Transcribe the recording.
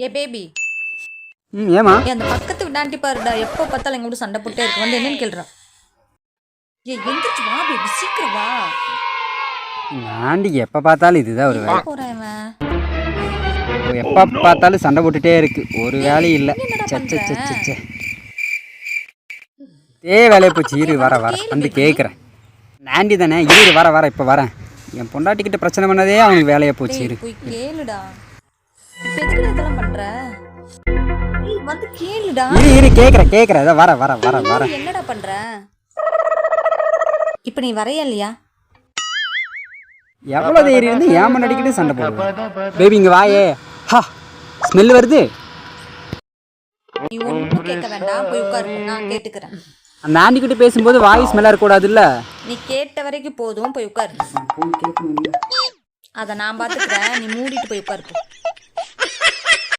ஏ baby, ஏமா அந்த பக்கத்து விடாண்டி பாருடா, எப்போ பார்த்தாலும் எங்க கூட சண்டை போட்டே இருக்கு. வந்து என்னன்னு கேள்றான். ஏ எந்திரிச்சு வா பேபி, சீக்கிரம் வா. ஆண்டிக்கு எப்போ பார்த்தாலும் இதுதான் ஒரு வேலை. போறேன் இவன். எப்போ பார்த்தாலும் சண்டை போட்டுட்டே இருக்கு, ஒரு வேலையும் இல்லை. என்னடா சச்ச பண்ற? சச்ச வேலையை போச்சு. இரு வர வந்து கேட்குறேன். ஆண்டி தானே, இரு வர இப்போ வரேன். என் பொண்டாட்டிக்கிட்ட பிரச்சனை பண்ணதே அவனுக்கு வேலையை போச்சு. இரு போய் கேளுடா. இப்ப எதுக்கு இதெல்லாம் பண்ற? ஏய் வந்து கேளுடா. இரு கேட்குறேன். இதை வர என்னடா பண்ற? இப்ப நீ வரையா இல்லையா? எவ்வளோ தைரியம் வந்து ஏமன் அடிக்கிட்டு சண்டை போடுவேன். பேபி இங்கே வாயே. ஹா, ஸ்மெல் வருது. நீ ஒன்றும் கேட்க வேண்டாம், போய் உட்காரு, நான் கேட்டுக்கிறேன். அந்த ஆண்டிக்கிட்ட பேசும்போது வாய் ஸ்மெல்லாக இருக்கக்கூடாதுல்ல. நீ கேட்ட வரைக்கும் போதும், போய் உட்காரு. அதை நான் பார்த்துக்கிறேன், நீ மூடிட்டு போய் உட்காரு.